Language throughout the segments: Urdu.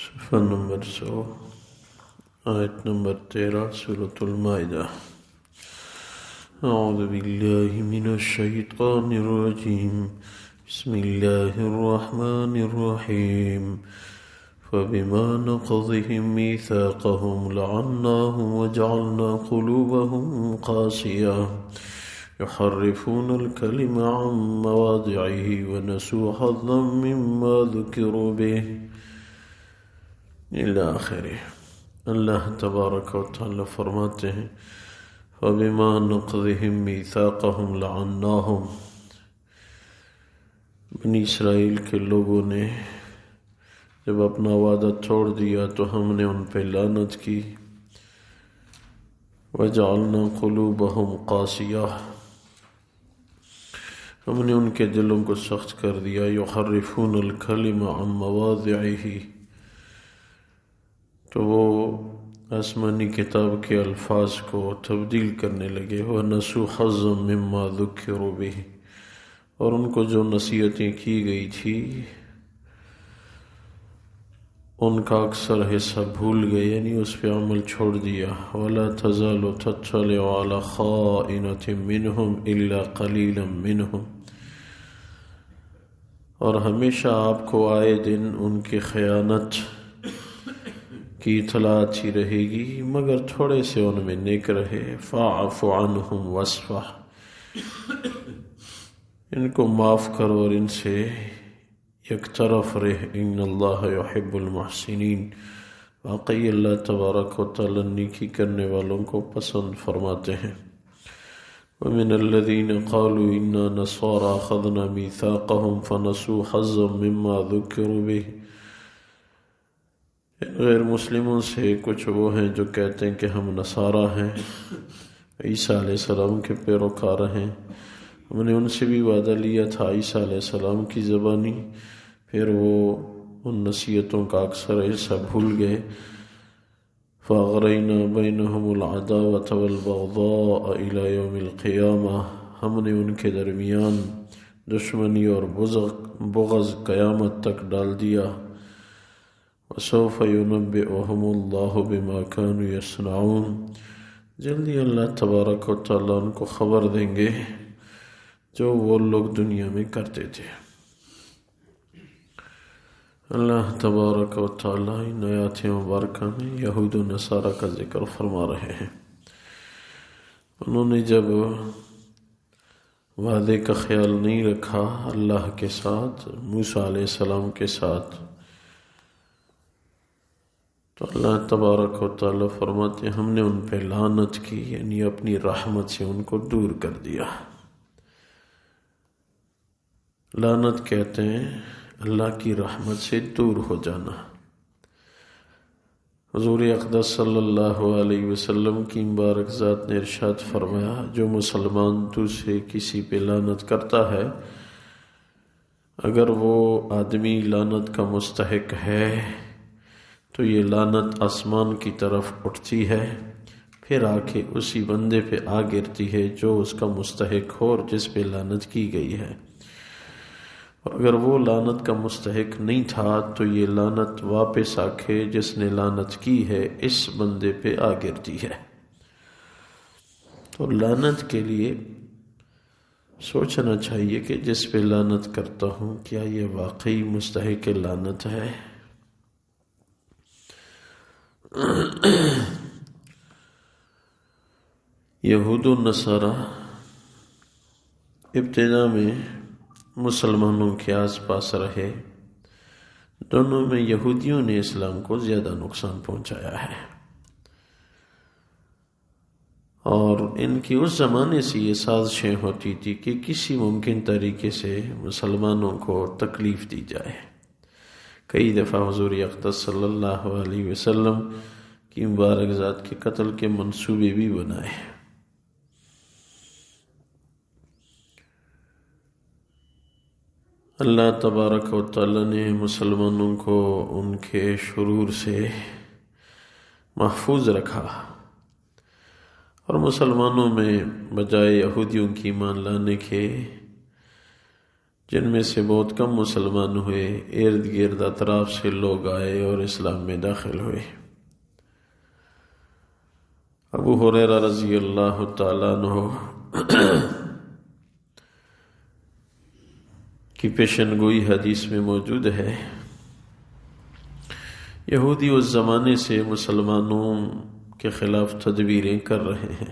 صفحہ نمبر 100 آیت نمبر 13 سورۃ المائدہ۔ اعوذ باللہ من الشیطان الرجیم، بسم اللہ الرحمن الرحیم۔ فبما نقضهم ميثاقهم لعناهم وجعلنا قلوبهم قاسية يحرفون الكلم عن مواضعه ونسوا حظا مما ذكروا به الی آخرہ۔ اللہ تبارک و تعالی فرماتے ہیں فبما نقضهم میثاقهم لعناهم، بنی اسرائیل کے لوگوں نے جب اپنا وعدہ توڑ دیا تو ہم نے ان پہ لعنت کی۔ وجعلنا قلوبهم قاسیہ، ہم نے ان کے دلوں کو سخت کر دیا۔ یحرفون الکلم عن مواضعہ، تو وہ آسمانی کتاب کے الفاظ کو تبدیل کرنے لگے۔ وَنَسُوا حَظًّا مِّمَّا ذُكِّرُوا بِهِ، اور ان کو جو نصیحتیں کی گئی تھی ان کا اکثر حصہ بھول گئے، یعنی اس پہ عمل چھوڑ دیا۔ وَلَا تَزَالُ تَطَّلِعُ عَلَى خَائِنَةٍ مِّنْهُمْ إِلَّا قَلِيلًا مِّنْهُمْ، اور ہمیشہ آپ کو آئے دن ان کی خیانت کی اطلاع آتی رہے گی، مگر تھوڑے سے ان میں نیک رہے۔ فَاعْفُ عَنْهُمْ وَاصْفَحْ، ان کو معاف کرو اور ان سے یک طرف رہ۔ ان اللہ یحب المحسنین، واقعی اللہ تبارک و تعالی نیکی کرنے والوں کو پسند فرماتے ہیں۔ وَمِنَ الَّذِينَ قَالُوا إِنَّا نَصَارَىٰ أَخَذْنَا مِيثَاقَهُمْ فَنَسُوا حَظًّا مِّمَّا ذُكِّرُوا بِهِ، غیر مسلموں سے کچھ وہ ہیں جو کہتے ہیں کہ ہم نصارہ ہیں، عیسیٰ علیہ السلام کے پیروکار ہیں، ہم نے ان سے بھی وعدہ لیا تھا عیسیٰ علیہ السلام کی زبانی، پھر وہ ان نصیحتوں کا اکثر حصہ بھول گئے۔ فَأَغْرَيْنَا بَيْنَهُمُ الْعَدَاوَةَ وَالْبَغْضَاءَ إِلَى يَوْمِ الْقِيَامَةِ، ہم نے ان کے درمیان دشمنی اور بغض قیامت تک ڈال دیا۔ وَسَوْفَ يُنَبِّئُهُمُ اللَّهُ بِمَا كَانُوا يَصْنَعُونَ، جلدی اللہ تبارک و تعالیٰ ان کو خبر دیں گے جو وہ لوگ دنیا میں کرتے تھے۔ اللہ تبارک و تعالیٰ ان آیات مبارکہ میں یہود و نصارہ کا ذکر فرما رہے ہیں۔ انہوں نے جب وعدے کا خیال نہیں رکھا اللہ کے ساتھ، موسیٰ علیہ السلام کے ساتھ، تو اللہ تبارک و تعالیٰ فرماتے ہیں ہم نے ان پہ لعنت کی، یعنی اپنی رحمت سے ان کو دور کر دیا۔ لعنت کہتے ہیں اللہ کی رحمت سے دور ہو جانا۔ حضور اقدس صلی اللہ علیہ وسلم کی مبارک ذات نے ارشاد فرمایا جو مسلمان دوسرے کسی پہ لعنت کرتا ہے، اگر وہ آدمی لعنت کا مستحق ہے تو یہ لعنت آسمان کی طرف اٹھتی ہے، پھر آ کے اسی بندے پہ آ گرتی ہے جو اس کا مستحق ہو اور جس پہ لعنت کی گئی ہے، اور اگر وہ لعنت کا مستحق نہیں تھا تو یہ لعنت واپس آ کے جس نے لعنت کی ہے اس بندے پہ آ گرتی ہے۔ تو لعنت کے لیے سوچنا چاہیے کہ جس پہ لعنت کرتا ہوں کیا یہ واقعی مستحق لعنت ہے؟ یہود و نصارہ ابتدا میں مسلمانوں کے آس پاس رہے، دونوں میں یہودیوں نے اسلام کو زیادہ نقصان پہنچایا ہے، اور ان کی اس زمانے سے یہ سازشیں ہوتی تھی کہ کسی ممکن طریقے سے مسلمانوں کو تکلیف دی جائے۔ کئی دفعہ حضور اقدس صلی اللہ علیہ وسلم کی مبارک ذات کے قتل کے منصوبے بھی بنائے۔ اللہ تبارک و تعالی نے مسلمانوں کو ان کے شرور سے محفوظ رکھا، اور مسلمانوں میں بجائے یہودیوں کی ایمان لانے کے جن میں سے بہت کم مسلمان ہوئے، ارد گرد اطراف سے لوگ آئے اور اسلام میں داخل ہوئے۔ ابو ہریرہ رضی اللہ تعالیٰ عنہ کی پیشن گوئی حدیث میں موجود ہے، یہودی اس زمانے سے مسلمانوں کے خلاف تدبیریں کر رہے ہیں،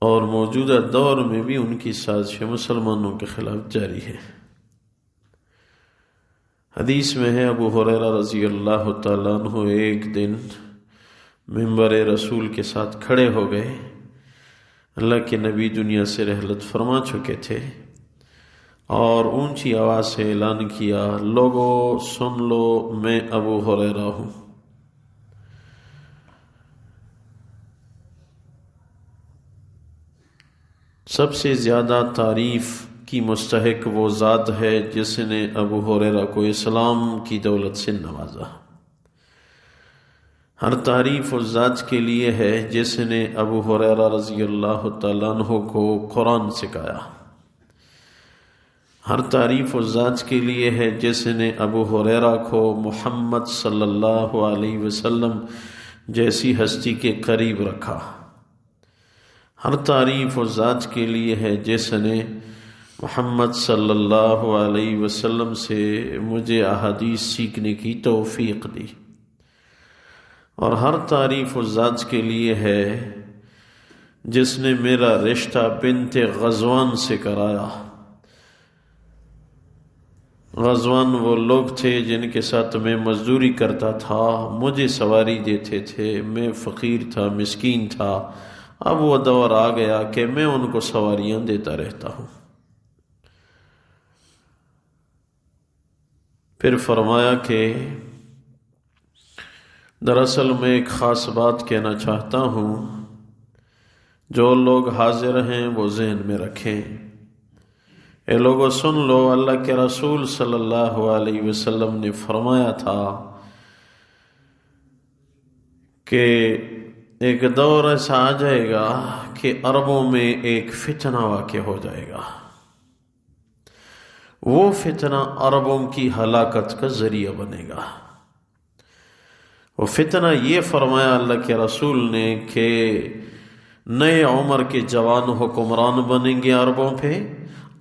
اور موجودہ دور میں بھی ان کی سازشیں مسلمانوں کے خلاف جاری ہے۔ حدیث میں ہے ابو ہریرہ رضی اللہ تعالیٰ عنہ ایک دن منبر رسول کے ساتھ کھڑے ہو گئے۔ اللہ کے نبی دنیا سے رحلت فرما چکے تھے، اور اونچی آواز سے اعلان کیا، لوگو سن لو، میں ابو ہریرہ ہوں۔ سب سے زیادہ تعریف کی مستحق وہ ذات ہے جس نے ابو ہریرہ کو اسلام کی دولت سے نوازا۔ ہر تعریف اس ذات کے لیے ہے جس نے ابو ہریرہ رضی اللہ تعالیٰ عنہ کو قرآن سکھایا۔ ہر تعریف اس ذات کے لیے ہے جس نے ابو ہریرہ کو محمد صلی اللہ علیہ وسلم جیسی ہستی کے قریب رکھا۔ ہر تعریف اس ذات کے لیے ہے جس نے محمد صلی اللہ علیہ وسلم سے مجھے احادیث سیکھنے کی توفیق دی، اور ہر تعریف اس ذات کے لیے ہے جس نے میرا رشتہ بنت غزوان سے کرایا۔ غزوان وہ لوگ تھے جن کے ساتھ میں مزدوری کرتا تھا، مجھے سواری دیتے تھے، میں فقیر تھا، مسکین تھا۔ اب وہ دور آ گیا کہ میں ان کو سواریاں دیتا رہتا ہوں۔ پھر فرمایا کہ دراصل میں ایک خاص بات کہنا چاہتا ہوں، جو لوگ حاضر ہیں وہ ذہن میں رکھیں۔ اے لوگوں سن لو، اللہ کے رسول صلی اللہ علیہ وسلم نے فرمایا تھا کہ ایک دور ایسا آ جائے گا کہ عربوں میں ایک فتنہ واقع ہو جائے گا، وہ فتنہ عربوں کی ہلاکت کا ذریعہ بنے گا۔ وہ فتنہ یہ فرمایا اللہ کے رسول نے کہ نئے عمر کے جوان حکمران بنیں گے عربوں پہ،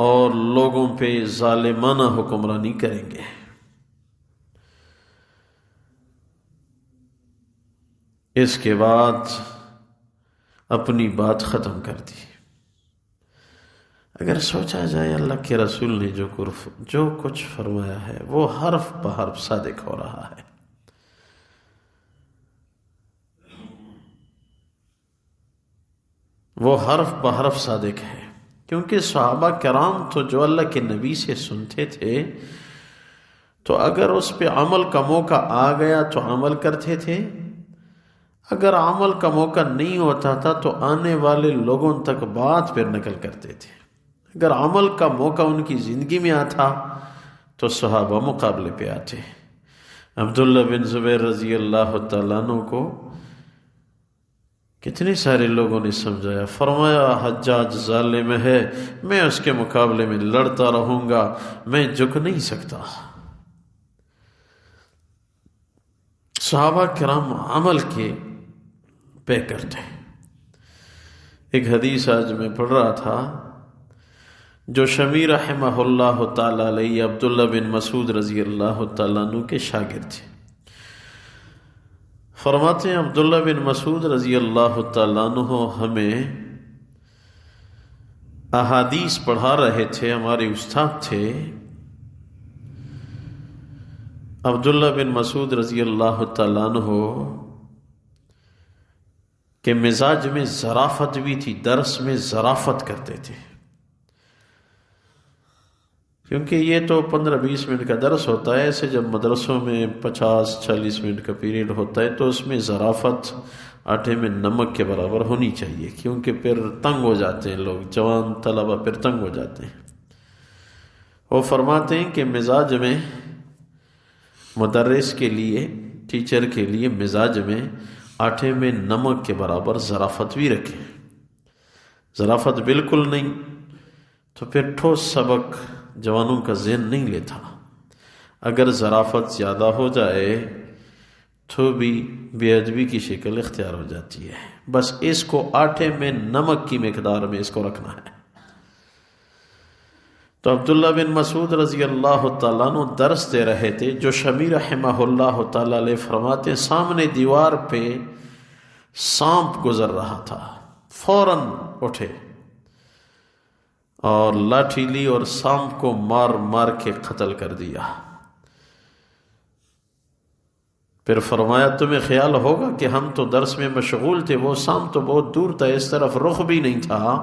اور لوگوں پہ ظالمانہ حکمرانی کریں گے۔ اس کے بعد اپنی بات ختم کر دی۔ اگر سوچا جائے اللہ کے رسول نے جو کچھ فرمایا ہے وہ حرف بحرف صادق ہو رہا ہے۔ وہ حرف بحرف صادق ہے، کیونکہ صحابہ کرام تو جو اللہ کے نبی سے سنتے تھے تو اگر اس پہ عمل کا موقع آ گیا تو عمل کرتے تھے، اگر عمل کا موقع نہیں ہوتا تھا تو آنے والے لوگوں تک بات پھر نقل کرتے تھے۔ اگر عمل کا موقع ان کی زندگی میں آتا تو صحابہ مقابلے پہ آتے۔ عبداللہ بن زبیر رضی اللہ تعالیٰ عنہ کو کتنے سارے لوگوں نے سمجھایا، فرمایا حجاج ظالم ہے، میں اس کے مقابلے میں لڑتا رہوں گا، میں جھک نہیں سکتا۔ صحابہ کرام عمل کے پیکر تھے۔ ایک حدیث آج میں پڑھ رہا تھا، جو شمی رحمہ اللہ تعالی علیہ عبداللہ بن مسعود رضی اللہ تعالیٰ عنہ کے شاگرد تھے۔ فرماتے ہیں عبداللہ بن مسعود رضی اللہ تعالیٰ عنہ ہمیں احادیث پڑھا رہے تھے، ہمارے استاد تھے۔ عبداللہ بن مسعود رضی اللہ تعالیٰ عنہ کے مزاج میں ظرافت بھی تھی، درس میں ظرافت کرتے تھے، کیونکہ یہ تو 15-20 منٹ کا درس ہوتا ہے۔ ایسے جب مدرسوں میں 50-40 منٹ کا پیریڈ ہوتا ہے تو اس میں ظرافت آٹے میں نمک کے برابر ہونی چاہیے، کیونکہ پھر تنگ ہو جاتے ہیں لوگ، جوان طلبہ پھر تنگ ہو جاتے ہیں۔ وہ فرماتے ہیں کہ مزاج میں مدرس کے لیے، ٹیچر کے لیے مزاج میں آٹے میں نمک کے برابر ظرافت بھی رکھیں، ظرافت بالکل نہیں تو پھر ٹھوس سبق جوانوں کا ذہن نہیں لیتا. اگر ظرافت زیادہ ہو جائے تو بھی بے ادبی کی شکل اختیار ہو جاتی ہے. بس اس کو آٹے میں نمک کی مقدار میں اس کو رکھنا ہے. تو عبداللہ بن مسعود رضی اللہ تعالیٰ عنہ درس دے رہے تھے. جو شمی رحمہ اللہ تعالیٰ علیہ فرماتے ہیں سامنے دیوار پہ سانپ گزر رہا تھا، فوراً اٹھے اور لاٹھی لی اور سانپ کو مار مار کے قتل کر دیا. پھر فرمایا تمہیں خیال ہوگا کہ ہم تو درس میں مشغول تھے، وہ سانپ تو بہت دور تھا، اس طرف رخ بھی نہیں تھا،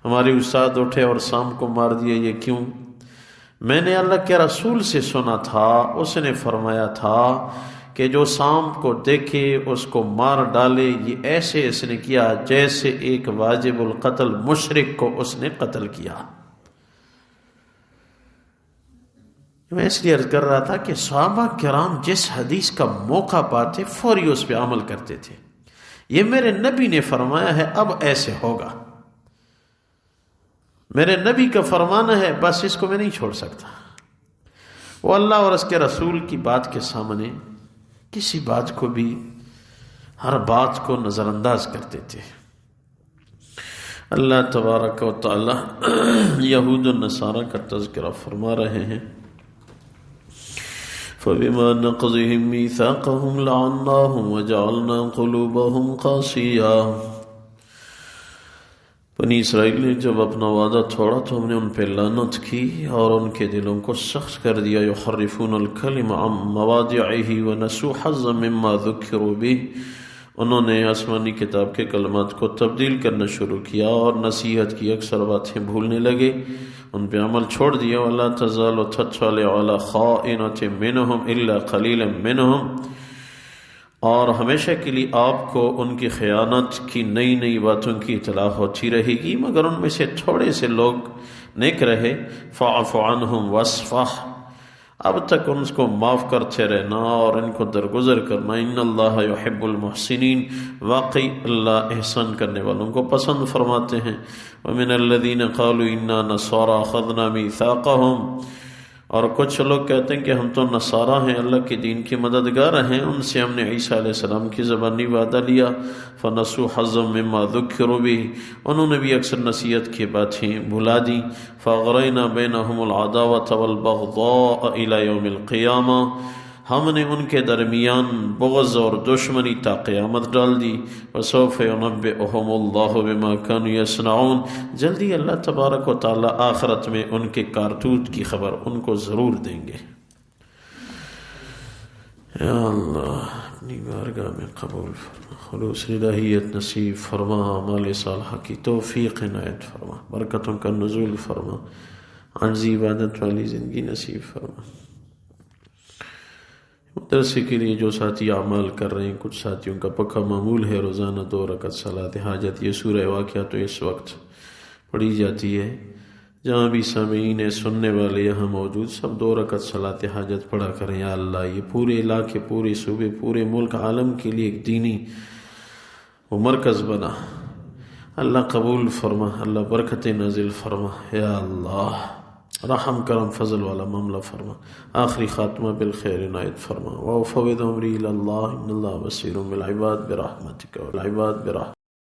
ہمارے استاد اٹھے اور سانپ کو مار دیا، یہ کیوں؟ میں نے اللہ کے رسول سے سنا تھا، اس نے فرمایا تھا کہ جو سانپ کو دیکھے اس کو مار ڈالے. یہ ایسے اس نے کیا جیسے ایک واجب القتل مشرک کو اس نے قتل کیا. میں اس لیے عرض کر رہا تھا کہ صحابہ کرام جس حدیث کا موقع پاتے فوری اس پہ عمل کرتے تھے. یہ میرے نبی نے فرمایا ہے، اب ایسے ہوگا، میرے نبی کا فرمانا ہے، بس اس کو میں نہیں چھوڑ سکتا. وہ اللہ اور اس کے رسول کی بات کے سامنے کسی بات کو بھی، ہر بات کو نظر انداز کرتے تھے. اللہ تبارک و تعالی یہود و نصارہ کا تذکرہ فرما رہے ہیں. فَبِمَا نَقْضِهِمْ مِيثَاقَهُمْ لَعَنَّاهُمْ وَجَعَلْنَا قُلُوبَهُمْ قَاسِيَةً. بنی اسرائیل نے جب اپنا وعدہ توڑا تو ہم نے ان پہ لعنت کی اور ان کے دلوں کو سخت کر دیا. يُحَرِّفُونَ الْكَلِمَ عَن مَّوَاضِعِهِ وَنَسُوا حَظًّا مِّمَّا ذُكِّرُوا بِهِ. انہوں نے آسمانی کتاب کے کلمات کو تبدیل کرنا شروع کیا اور نصیحت کی اکثر باتیں بھولنے لگے، ان پہ عمل چھوڑ دیا. وَلَا تَزَالُ تَطَّلِعُ عَلَىٰ خَائِنَةٍ مِّنْهُمْ إِلَّا قَلِيلًا مِّنْهُمْ. اور ہمیشہ کے لیے آپ کو ان کی خیانت کی نئی نئی باتوں کی اطلاع ہوتی رہے گی، مگر ان میں سے تھوڑے سے لوگ نیک رہے. فَاعْفُ عَنْهُمْ وَاصْفَحْ. اب تک ان کو معاف کرتے رہنا اور ان کو درگزر کرنا. ان اللہ یحب المحسنین. واقعی اللہ احسان کرنے والوں کو پسند فرماتے ہیں. ومن الذین قالوا انا نصارى اخذنا میثاقهم. اور کچھ لوگ کہتے ہیں کہ ہم تو نصارہ ہیں، اللہ کے دین کی مددگار ہیں، ان سے ہم نے عیسیٰ علیہ السلام کی زبانی وعدہ لیا. فنسوا حظا مما ذکروا به. انہوں نے بھی اکثر نصیحت کی باتیں بھلا دیں. فاغرینا بینہم العداوۃ والبغضاء الی یوم القیامہ. ہم نے ان کے درمیان بغض اور دشمنی تا قیامت ڈال دی. وسوف ینبئہم اللہ بما کانوا یصنعون. جلدی اللہ تبارک و تعالی آخرت میں ان کے کارتوت کی خبر ان کو ضرور دیں گے. یا اللہ اپنی بارگاہ میں قبول فرما، خلوص الہیت نصیب فرما، اعمال صالحہ کی توفیق عنایت فرما، برکتوں کا نزول فرما، عاجزی عبادت والی زندگی نصیب فرما. مدرسے کے لیے جو ساتھی اعمال کر رہے ہیں، کچھ ساتھیوں کا پکا معمول ہے روزانہ 2 رکعت صلاۃ حاجت. یہ سورہ واقعہ تو اس وقت پڑھی جاتی ہے. جہاں بھی سامعین سننے والے یہاں موجود سب 2 رکعت صلاۃ حاجت پڑھا کریں. یا اللہ یہ پورے علاقے، پورے صوبے، پورے ملک عالم کے لیے ایک دینی وہ مرکز بنا. اللہ قبول فرما، اللہ برکت نازل فرما. یا اللہ رحم کرم فضل والا معاملہ فرما، آخری خاتمہ بالخیر عنایت فرما. وَأُفَوِّضُ أَمْرِي إِلَى اللَّهِ إِنَّ اللَّهَ بَصِيرٌ بِالْعِبَادِ بِرَحْمَتِكَ وَالْعِبَادِ بِرَحْمَتِكَ.